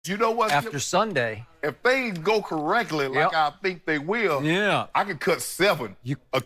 You know what? After Sunday. If things go correctly, like I think they will, I can cut 7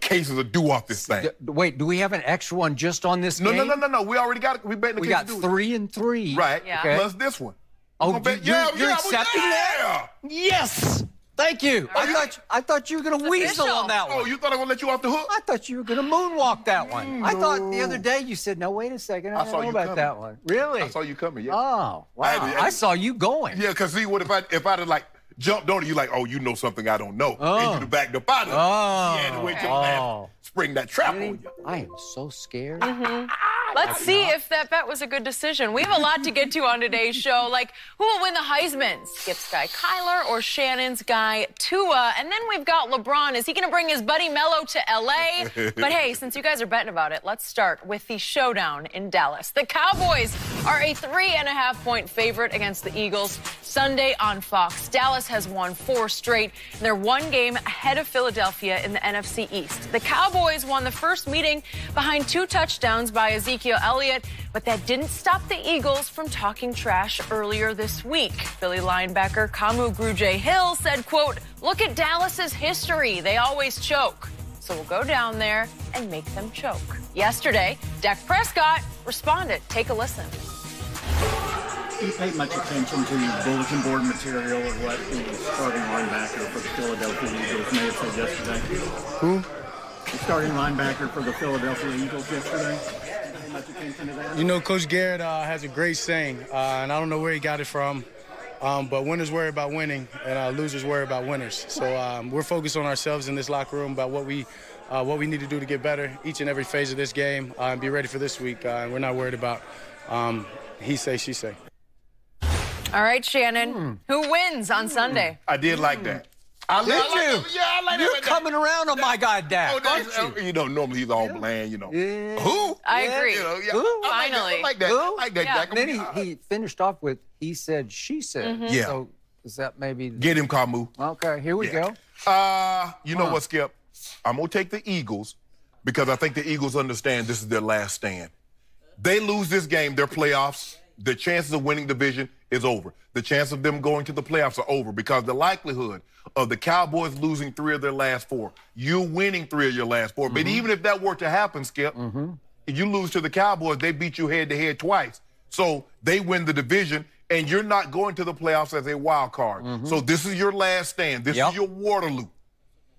cases of dew off this thing. Wait, do we have an extra one just on this game? No. We already got it. We bet the case. We got 3 and 3. Right. Yeah. Okay. Plus this one. Oh, you're accepting that? Yes. Thank you. I thought you were going to weasel on that one. Oh, you thought I was going to let you off the hook? I thought you were going to moonwalk that one. I thought the other day you said, no, wait a second. I don't know about that one. Really? I saw you coming, yeah. Oh, wow. I saw you going. Yeah, because see, what if I'd have, like, jumped on it, you like, oh, you know something I don't know. And you'd have backed up out of it. You had to wait till I spring that trap on you. I am so scared. Let's see if that bet was a good decision. We have a lot to get to on today's show, like who will win the Heisman? Skip's guy Kyler or Shannon's guy Tua? And then we've got LeBron. Is he going to bring his buddy Melo to L.A.? But hey, since you guys are betting about it, let's start with the showdown in Dallas. The Cowboys are a 3.5-point favorite against the Eagles Sunday on Fox. Dallas has won 4 straight, and they're 1 game ahead of Philadelphia in the NFC East. The Cowboys won the first meeting behind 2 touchdowns by Ezekiel Elliott, but that didn't stop the Eagles from talking trash earlier this week. Philly linebacker Kamu Grugier-Hill said, quote, "Look at Dallas's history. They always choke. So we'll go down there and make them choke." Yesterday, Dak Prescott responded. Take a listen. Do you pay much attention to bulletin board material or what the starting linebacker for the Philadelphia Eagles may have said yesterday? Who? The starting linebacker for the Philadelphia Eagles yesterday? Much attention to that? You know, Coach Garrett has a great saying, and I don't know where he got it from, but winners worry about winning, and losers worry about winners. So we're focused on ourselves in this locker room about what we need to do to get better each and every phase of this game and be ready for this week. We're not worried about he say, she say. All right, Shannon. Who wins on Sunday? I did like that. I like You're coming around on my guy, Dak. You know, normally he's all bland, you know. Yeah. Who? I agree. You know, Who? Finally. I like that. I like that, Dak. And then he finished off with, he said, she said. Yeah. So is that maybe... Get him, Kamu. Okay, here we go. You know what, Skip? I'm going to take the Eagles because I think the Eagles understand this is their last stand. They lose this game, their playoffs, the chances of winning division is over. The chance of them going to the playoffs are over because the likelihood of the Cowboys losing 3 of their last 4, you winning 3 of your last 4. But even if that were to happen, Skip, if you lose to the Cowboys, they beat you head-to-head twice. So they win the division, and you're not going to the playoffs as a wild card. So this is your last stand. This is your Waterloo.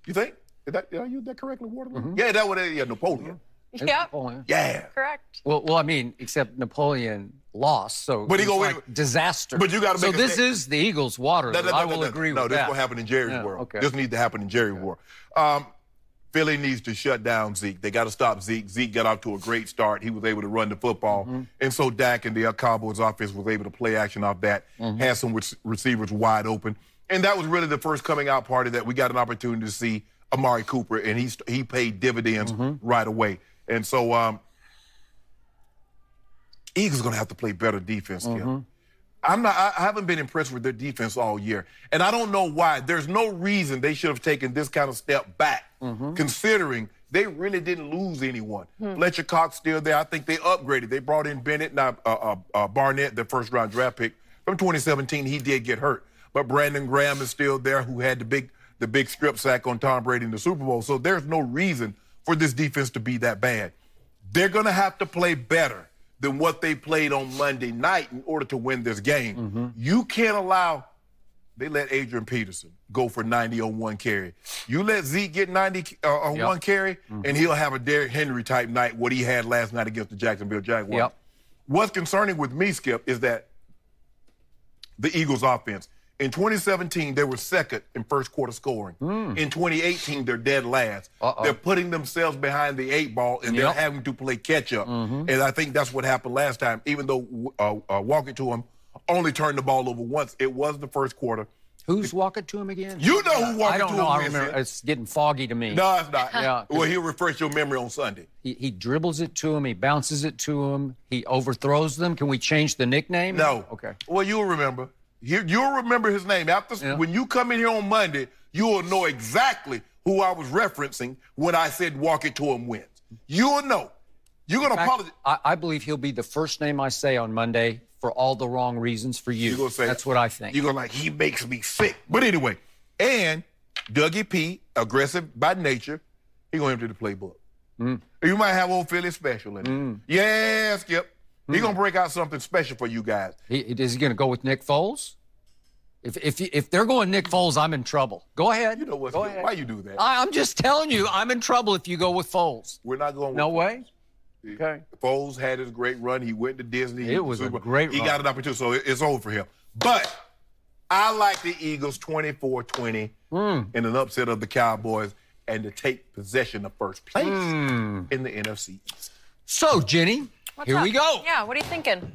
You think? Did I use that correctly, Waterloo? Yeah, that was Napoleon. Yep. Napoleon. Yeah. Correct. Well, I mean, except Napoleon lost, so but it's like disaster. But you got to make this is the Eagles' Waterloo. I will agree with that. No, this is what happened in Jerry's world. Okay. This needs to happen in Jerry's world. Philly needs to shut down Zeke. They got to stop Zeke. Zeke got off to a great start. He was able to run the football. And so Dak and the Cowboys offense was able to play action off that, had some receivers wide open. And that was really the first coming out party that we got an opportunity to see Amari Cooper, and he paid dividends right away. And so Eagles are going to have to play better defense here. I haven't been impressed with their defense all year. And I don't know why. There's no reason they should have taken this kind of step back, considering they really didn't lose anyone. Fletcher Cox still there. I think they upgraded. They brought in Bennett, Barnett, their first-round draft pick. From 2017, he did get hurt. But Brandon Graham is still there, who had the big strip sack on Tom Brady in the Super Bowl. So there's no reason for this defense to be that bad. They're going to have to play better than what they played on Monday night in order to win this game. You can't allow, they let Adrian Peterson go for 90 on 1 carry. You let Zeke get 90 on 1 carry, and he'll have a Derrick Henry type night, what he had last night against the Jacksonville Jaguars. What's concerning with me, Skip, is that the Eagles offense, in 2017, they were second in first quarter scoring. In 2018, they're dead last. They're putting themselves behind the 8 ball, and they're having to play catch-up. And I think that's what happened last time. Even though walking to him only turned the ball over once, it was the first quarter. Who's walking to him again? You know who walking to him. I don't know. I remember. It's getting foggy to me. No, it's not. Well, he'll refresh your memory on Sunday. He dribbles it to him. He bounces it to him. He overthrows them. Can we change the nickname? No. Okay. Well, you'll remember. You'll remember his name. When you come in here on Monday, you will know exactly who I was referencing when I said walk it to him wins. You'll know. You're going to apologize. I believe he'll be the first name I say on Monday for all the wrong reasons for you. Gonna say, that's what I think. You're going to like, he makes me sick. But anyway, and Dougie P, aggressive by nature, he going to empty the playbook. You might have old Philly special in it. Yeah, Skip. He going to break out something special for you guys. Is he going to go with Nick Foles? If they're going Nick Foles, I'm in trouble. Go ahead. You know what? Go ahead. Why you do that? I'm just telling you, I'm in trouble if you go with Foles. We're not going with No Foles. way? Okay. Foles had his great run. He went to Disney. It was a great run. He got it up too, so it's over for him. But I like the Eagles 24-20 in an upset of the Cowboys and to take possession of first place in the NFC East. So, Jenny, here we go. Yeah, what are you thinking?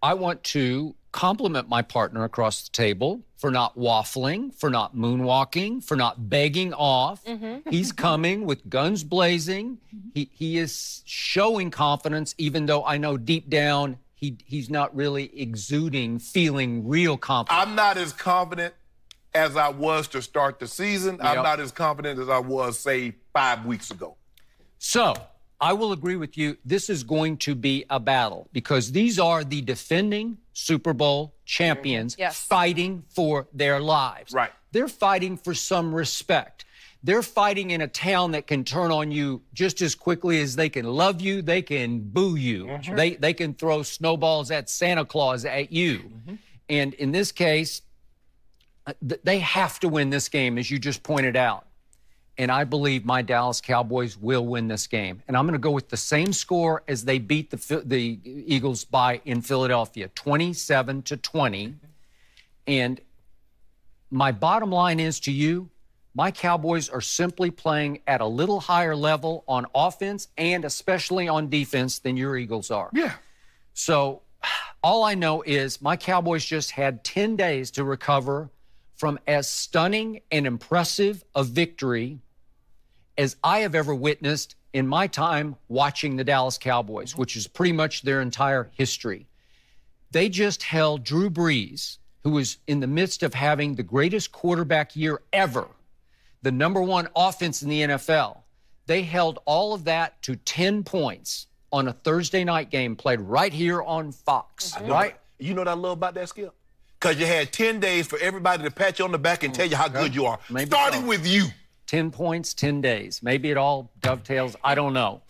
I want to compliment my partner across the table for not waffling, for not moonwalking, for not begging off. He's coming with guns blazing. He is showing confidence, even though I know deep down he's not really exuding, feeling real confident. I'm not as confident as I was to start the season. I'm not as confident as I was, say, 5 weeks ago. So, I will agree with you. This is going to be a battle because these are the defending Super Bowl champions fighting for their lives. Right. They're fighting for some respect. They're fighting in a town that can turn on you just as quickly as they can love you, they can boo you. They can throw snowballs at Santa Claus at you. And in this case, they have to win this game, as you just pointed out. And I believe my Dallas Cowboys will win this game. And I'm going to go with the same score as they beat the Eagles by in Philadelphia, 27-20. And my bottom line is to you, my Cowboys are simply playing at a little higher level on offense and especially on defense than your Eagles are. Yeah. So all I know is my Cowboys just had 10 days to recover from as stunning and impressive a victory as I have ever witnessed in my time watching the Dallas Cowboys, which is pretty much their entire history. They just held Drew Brees, who was in the midst of having the greatest quarterback year ever, the #1 offense in the NFL. They held all of that to 10 points on a Thursday night game played right here on Fox, right? You know what I love about that, Skip? Because you had 10 days for everybody to pat you on the back and tell you how good you are, starting with you. 10 points, 10 days. Maybe it all dovetails. I don't know.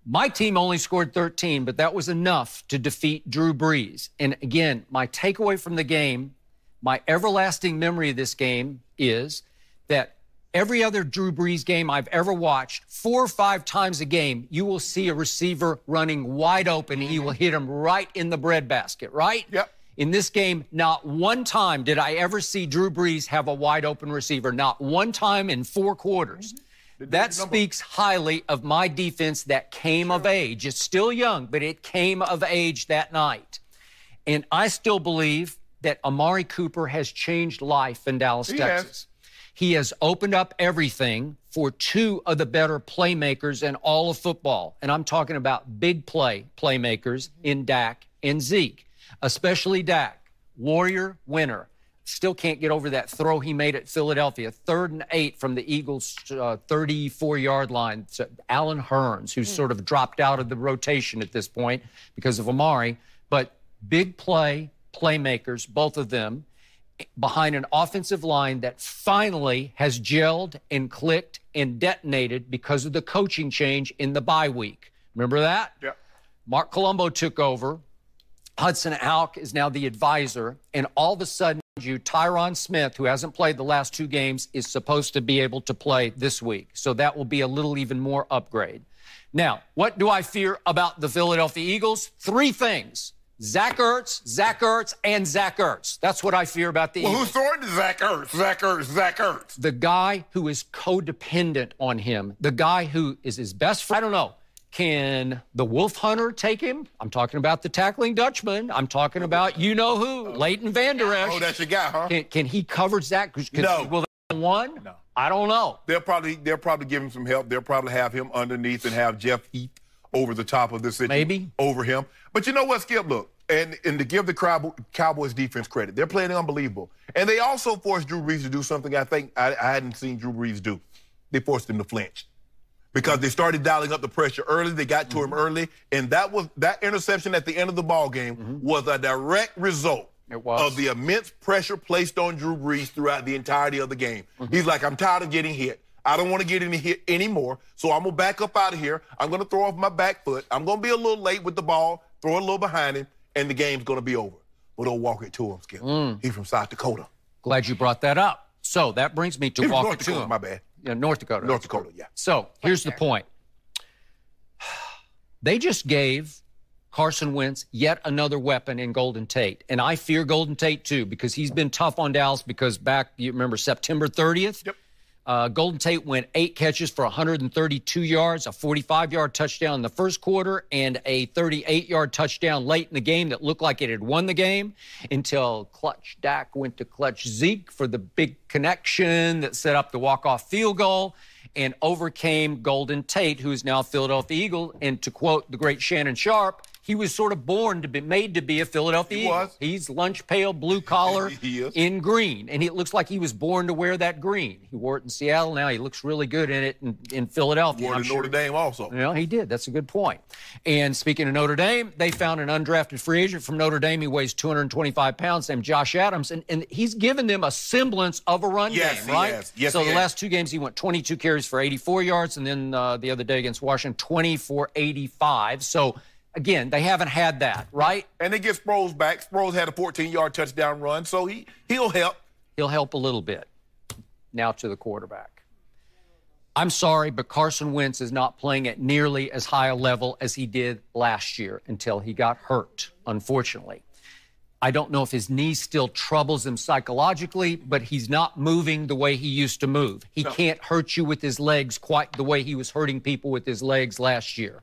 My team only scored 13, but that was enough to defeat Drew Brees. And again, my takeaway from the game, my everlasting memory of this game is that every other Drew Brees game I've ever watched, 4 or 5 times a game, you will see a receiver running wide open and he will hit him right in the breadbasket, right? Yep. In this game, not one time did I ever see Drew Brees have a wide open receiver. Not one time in 4 quarters. That speaks highly of my defense that came of age. It's still young, but it came of age that night. And I still believe that Amari Cooper has changed life in Dallas, Texas. He has opened up everything for 2 of the better playmakers in all of football. And I'm talking about big playmakers in Dak and Zeke. Especially Dak, warrior, winner. Still can't get over that throw he made at Philadelphia. 3rd and 8 from the Eagles' 34-yard line. So Allen Hurns, who's sort of dropped out of the rotation at this point because of Amari. But big playmakers, both of them, behind an offensive line that finally has gelled and clicked and detonated because of the coaching change in the bye week. Remember that? Yeah. Mark Colombo took over. Hudson Houck is now the advisor, and all of a sudden, Tyron Smith, who hasn't played the last 2 games, is supposed to be able to play this week. So that will be a little even more upgrade. Now, what do I fear about the Philadelphia Eagles? 3 things. Zach Ertz, and Zach Ertz. That's what I fear about the Eagles. Who's throwing to Zach Ertz? The guy who is codependent on him. The guy who is his best friend. I don't know. Can the Wolf Hunter take him? I'm talking about the tackling Dutchman. I'm talking about you-know-who, Leighton Vander Esch. Oh, that's your guy, huh? Can he cover Zach? No. Will they win? No. I don't know. They'll probably give him some help. They'll probably have him underneath and have Jeff Heath over the top of this situation. Maybe. Over him. But you know what, Skip? Look, and to give the Cowboys defense credit, they're playing unbelievable. And they also forced Drew Brees to do something I think I hadn't seen Drew Brees do. They forced him to flinch. because they started dialing up the pressure early. They got to him early, and that interception at the end of the ball game was a direct result of the immense pressure placed on Drew Brees throughout the entirety of the game. He's like, I'm tired of getting hit. I don't want to get any hit anymore, so I'm going to back up out of here. I'm going to throw off my back foot. I'm going to be a little late with the ball, throw it a little behind him, and the game's going to be over. But don't walk it to him, Skip. He's from South Dakota. Glad you brought that up. So that brings me to walk it to him. My bad. Yeah, North Dakota. North Dakota, yeah. So here's the point. They just gave Carson Wentz yet another weapon in Golden Tate. And I fear Golden Tate, too, because he's been tough on Dallas because back, you remember, September 30th? Yep. Golden Tate went 8 catches for 132 yards, a 45-yard touchdown in the first quarter, and a 38-yard touchdown late in the game that looked like it had won the game until Clutch Dak went to Clutch Zeke for the big connection that set up the walk-off field goal and overcame Golden Tate, who is now a Philadelphia Eagle. And to quote the great Shannon Sharpe, he was sort of made to be a Philadelphia Eagle. He's lunch pail, blue collar, in green. And it looks like he was born to wear that green. He wore it in Seattle. Now he looks really good in it in Philadelphia. Wore it in Notre Dame also. Yeah, he did. That's a good point. And speaking of Notre Dame, they found an undrafted free agent from Notre Dame. He weighs 225 pounds, named Josh Adams. And he's given them a semblance of a run game, right? Yes, so the last 2 games, he went 22 carries for 84 yards. And then the other day against Washington, 20 for 85. So, again, they haven't had that, right? And they get Sproles back. Sproles had a 14-yard touchdown run, so he'll help. He'll help a little bit. Now to the quarterback. I'm sorry, but Carson Wentz is not playing at nearly as high a level as he did last year until he got hurt, unfortunately. I don't know if his knee still troubles him psychologically, but he's not moving the way he used to move. He can't hurt you with his legs quite the way he was hurting people with his legs last year.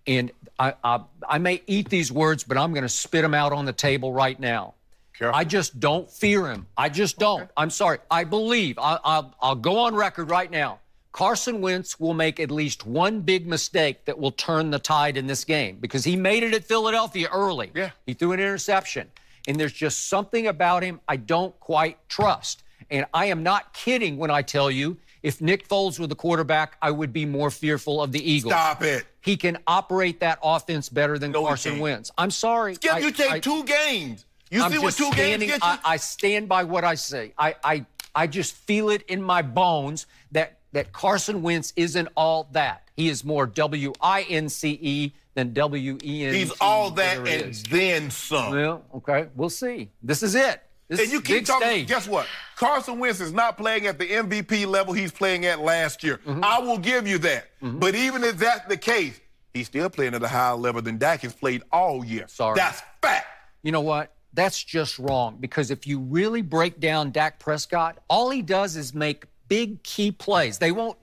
And I may eat these words, but I'm going to spit them out on the table right now. Careful. I just don't fear him. I just don't. Okay. I'm sorry. I believe, I'll go on record right now, Carson Wentz will make at least one big mistake that will turn the tide in this game because he made it at Philadelphia early. Yeah. He threw an interception. And there's just something about him I don't quite trust. And I am not kidding when I tell you, if Nick Foles were the quarterback, I would be more fearful of the Eagles. Stop it. He can operate that offense better than Carson Wentz. I'm sorry. Skip, you take 2 games. You see what 2 games get you? I stand by what I say. I just feel it in my bones that Carson Wentz isn't all that. He is more W-I-N-C-E than W-E-N-T. He's all that and then some. Well, okay, we'll see. This is it. And you keep talking, guess what? Carson Wentz is not playing at the MVP level he's playing at last year. I will give you that. But even if that's the case, he's still playing at a higher level than Dak has played all year. Sorry. That's fact. You know what? That's just wrong because if you really break down Dak Prescott, all he does is make big key plays. They won't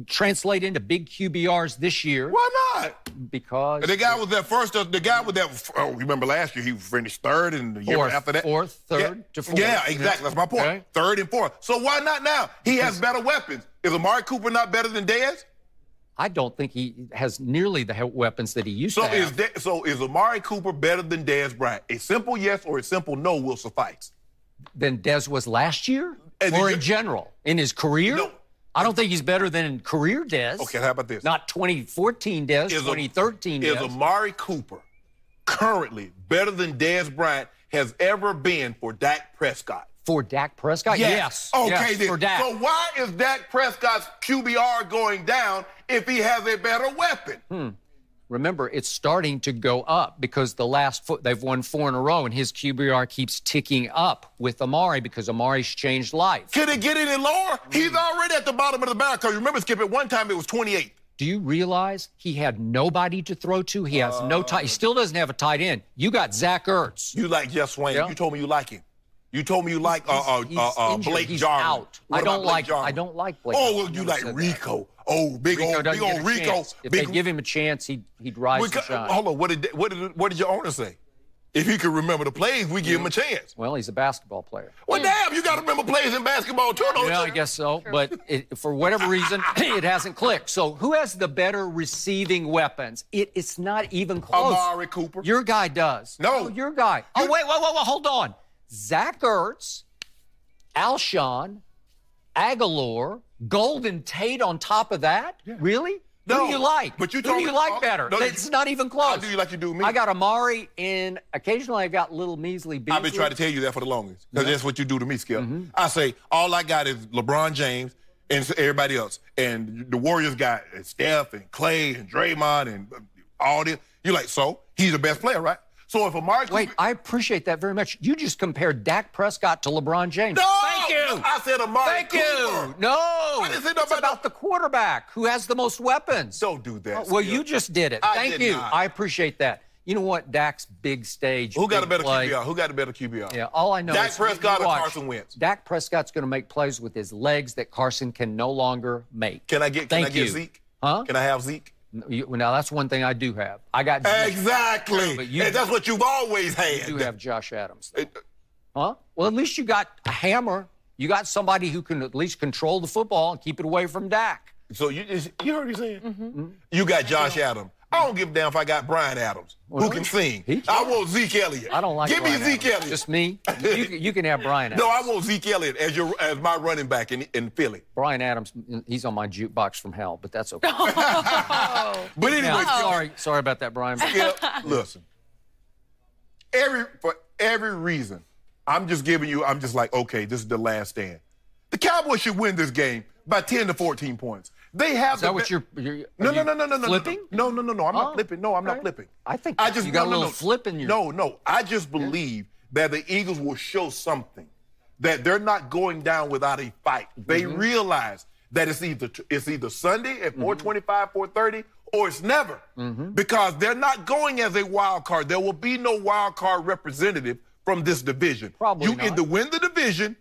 translate into big QBRs this year. Why not? Because the guy was that first. The guy with that. Oh, remember last year he finished 3rd, and the year after that, 4th, 3rd to 4th. Yeah, exactly. That's my point. Okay. 3rd and 4th. So why not now? He has better weapons. Is Amari Cooper not better than Dez? I don't think he has nearly the weapons that he used to have. So is Amari Cooper better than Dez Bryant? A simple yes or a simple no will suffice. Than Dez was last year? Or in general? In his career? No. I don't think he's better than in career Dez. Okay, how about this? Not 2014 Dez, 2013 Dez. Is Amari Cooper currently better than Dez Bryant has ever been for Dak Prescott? For Dak Prescott? Yes. Okay, yes, then. For Dak. So why is Dak Prescott's QBR going down if he has a better weapon? Remember, it's starting to go up because they've won 4 in a row, and his QBR keeps ticking up with Amari because Amari's changed life. Can it get any lower? He's already at the bottom of the barrel. Because remember, Skip, at one time it was 28. Do you realize he had nobody to throw to? He has no tight. He still doesn't have a tight end. You got Zach Ertz. You like Jeff Swain. Yeah. You told me you like him. You told me you like Blake He's Jarwin. Out. I don't like Blake. Oh, well, you like Rico. Oh, big old Rico. If they give him a chance, he'd rise and shine. Hold on, what did your owner say? If he could remember the plays, we give him a chance. Well, he's a basketball player. Well, damn, you got to remember plays in basketball too, don't you? Yeah, I guess so. True. But for whatever reason, it hasn't clicked. So who has the better receiving weapons? It's not even close. Amari Cooper. Your guy does. No. Your guy. Oh, wait, hold on. Zach Ertz, Alshon, Aguilar, Golden Tate on top of that? Yeah. Really? No, who do you like? But you who do you like better? No, it's not even close. How do you like you do me? I got Amari, and occasionally I got little measly Beasley. I've been trying to tell you that for the longest, because that's what you do to me, Skip. I say, all I got is LeBron James and everybody else. And the Warriors got Steph and Clay and Draymond and all this. You're like, so? He's the best player, right? So if Amari... Wait, I appreciate that very much. You just compared Dak Prescott to LeBron James. No! Thank you! I said Amari Thank you! No! What is it it's about the quarterback who has the most weapons. Don't do that, well, you just did it. Thank you. I appreciate that. You know what? Dak's big stage. Who got a better QBR? Who got a better QBR? Yeah, all I know is Dak Prescott or Carson Wentz? Dak Prescott's going to make plays with his legs that Carson can no longer make. Can I get Zeke? Huh? Can I have Zeke? Now, that's one thing I do have. I got Zeke. Exactly. And that's what you've always had. You do have Josh Adams. Huh? Well, at least you got a hammer. You got somebody who can at least control the football and keep it away from Dak. So you heard what he said? You got Josh Adams. I don't give a damn if I got Brian Adams, who can sing. I want Zeke Elliott. I don't like Give Brian me Zeke Adams. Elliott. Just me. You can have Brian Adams. No, I want Zeke Elliott as my running back in Philly. Brian Adams, he's on my jukebox from hell, but that's okay. But anyway, sorry about that, Brian. Listen, for every reason, I'm just like, okay, this is the last stand. The Cowboys should win this game by 10 to 14 points. They have. Is that what you're No. Flipping? No. I'm not flipping. No, I'm not flipping. I think you got a little flip in your. No. I just believe that the Eagles will show something, that they're not going down without a fight. They realize that it's either Sunday at 4:25, 4:30, or it's never, because they're not going as a wild card. There will be no wild card representative from this division. Probably you either win the division,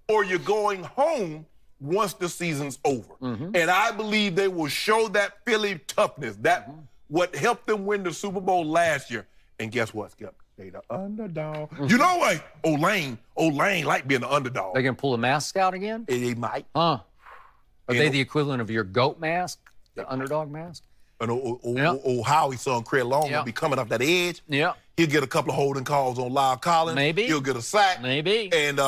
or you're going home once the season's over. And I believe they will show that Philly toughness, that what helped them win the Super Bowl last year. And guess what, Skip? They the underdog. You know what? Olane like being the underdog. They gonna pull a mask out again? They might. Huh. Are they the equivalent of your GOAT mask, the underdog mask? And old Howie's son, Craig Long, will be coming off that edge. Yeah. He'll get a couple of holding calls on Lyle Collins. Maybe. He'll get a sack. Maybe. And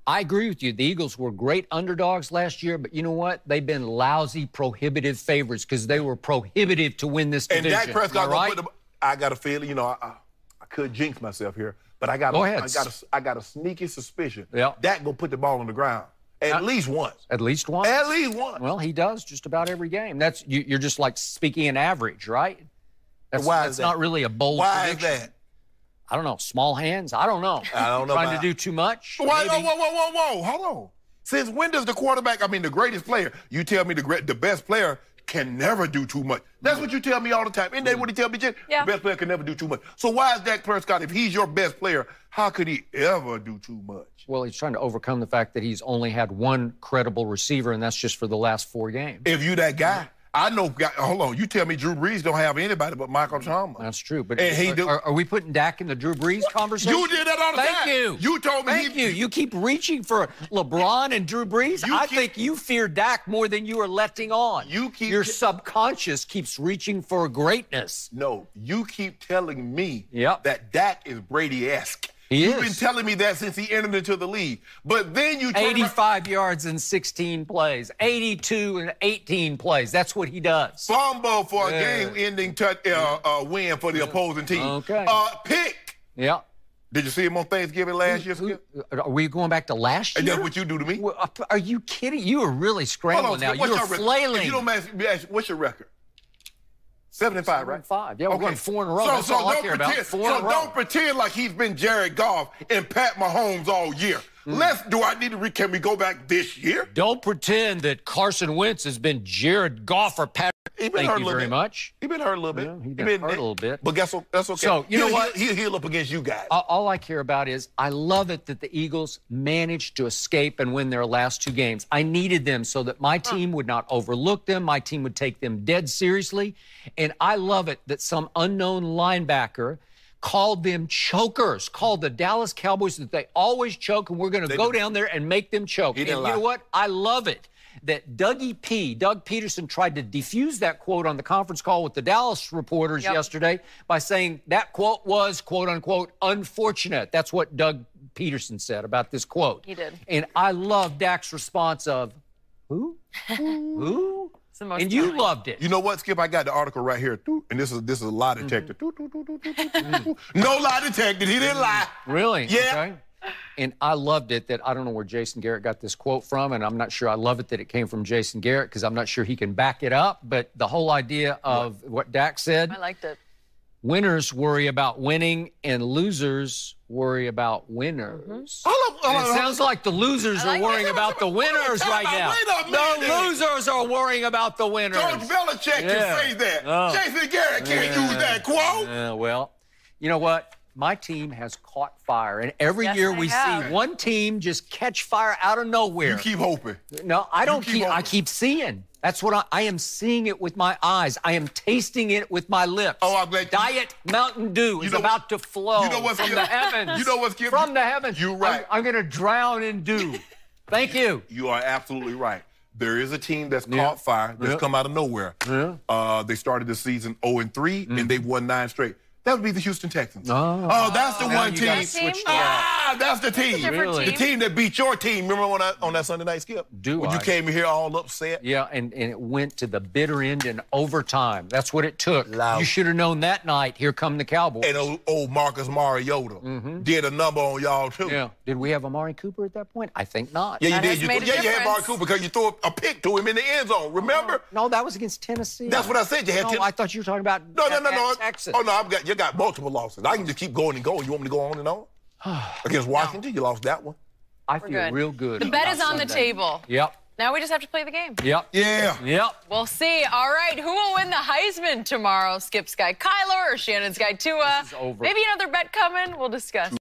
I agree with you. The Eagles were great underdogs last year, but you know what? They've been lousy, prohibitive favorites because they were prohibitive to win this division. And Dak Prescott, I got a feeling, I could jinx myself here, but I got a sneaky suspicion. Yeah. Dak gonna put the ball on the ground at least once. At least once? At least once. Well, he does just about every game. That's you're just like speaking in average, right? That's not really a bold prediction. Why is that? I don't know. Small hands? I don't know. Trying to do too much? Whoa. Hold on. Since when does the quarterback, the greatest player, you tell me the best player can never do too much. That's what you tell me all the time. Isn't that what you tell me, Jen? Yeah. The best player can never do too much. So why is Dak Prescott, if he's your best player, how could he ever do too much? Well, he's trying to overcome the fact that he's only had one credible receiver, and that's just for the last 4 games. If you that guy, I know. Hold on, you tell me Drew Brees don't have anybody but Michael Thomas. That's true, but and are we putting Dak in the Drew Brees conversation? You did that all the time. Thank you. You told me. Thank you. You keep reaching for LeBron and Drew Brees. I think you fear Dak more than you are letting on. Your subconscious keeps reaching for greatness. No, you keep telling me that Dak is Brady-esque. You've been telling me that since he entered into the league. But then you 85 yards in 16 plays, 82 in 18 plays. That's what he does. Fumble for a game-ending win for the opposing team. Okay. Pick. Yeah. Did you see him on Thanksgiving last year, Skip? Are we going back to last year? And that's what you do to me? Are you kidding? You are really scrambling now. You're flailing. If you don't ask, what's your record? 75, right? 75. Yeah, we're going 4 in a row. That's all I care about. 4 in a row. Don't pretend like he's been Jared Goff and Pat Mahomes all year. Can we go back this year? Don't pretend that Carson Wentz has been Jared Goff or Pat. Thank you very much. He's been hurt a little bit. Yeah, he's been hurt a little bit. But that's okay. So, you know what? He'll heal up against you guys. All I care about is I love it that the Eagles managed to escape and win their last 2 games. I needed them so that my team would not overlook them. My team would take them dead seriously. And I love it that some unknown linebacker called them chokers, called the Dallas Cowboys that they always choke, and we're going to go down there and make them choke. And you know what? I love it that Doug Peterson tried to defuse that quote on the conference call with the Dallas reporters yesterday by saying that quote was, quote unquote, unfortunate. That's what Doug Peterson said about this quote. He did. And I love Dak's response of, who? Who? It's the most And you telling. loved it. You know what, Skip? I got the article right here. And this is a lie detector. No lie detected. He didn't lie. Really? Yeah. Okay. And I loved it that I don't know where Jason Garrett got this quote from, and I'm not sure I love it that it came from Jason Garrett because I'm not sure he can back it up. But the whole idea of what Dak said, I liked it. winners worry about winning and losers worry about winners. And it sounds like the losers are worrying about the winners right now. The losers are worrying about the winners. Coach Belichick can say that. Jason Garrett can't use that quote. Well, you know what? My team has caught fire, and every year we see one team just catch fire out of nowhere. You keep hoping. No, I don't keep. hoping. I keep seeing. That's what I am seeing it with my eyes. I am tasting it with my lips. Oh, I'm glad. Diet Mountain Dew is about to flow from the heavens. You know what's Skip? From the heavens. You're right. I'm going to drown in dew. Thank you. You are absolutely right. There is a team that's caught fire that's come out of nowhere. They started the season 0-3, and they've won 9 straight. That would be the Houston Texans. Oh, that's the one team. That's the team. Really? The team that beat your team. Remember on that Sunday night, Skip? When you came in here all upset? Yeah, and it went to the bitter end in overtime. That's what it took. You should have known that night. Here come the Cowboys. And old Marcus Mariota did a number on y'all, too. Yeah. Did we have Amari Cooper at that point? I think not. Yeah, you That did. has made a You had Amari difference. Cooper because you threw a pick to him in the end zone. Remember? No, that was against Tennessee. That's what I said. You had I thought you were talking about No. Texas. Oh, no, you got multiple losses. I can just keep going and going. You want me to go on and on? Against Washington, you lost that one. I feel good. real good. The bet about is on the Sunday. table. Yep. Now we just have to play the game. Yep. Yeah. Yep. We'll see. All right, who will win the Heisman tomorrow? Skip's guy Kyler or Shannon's guy Tua? This is over. Maybe another bet coming. We'll discuss.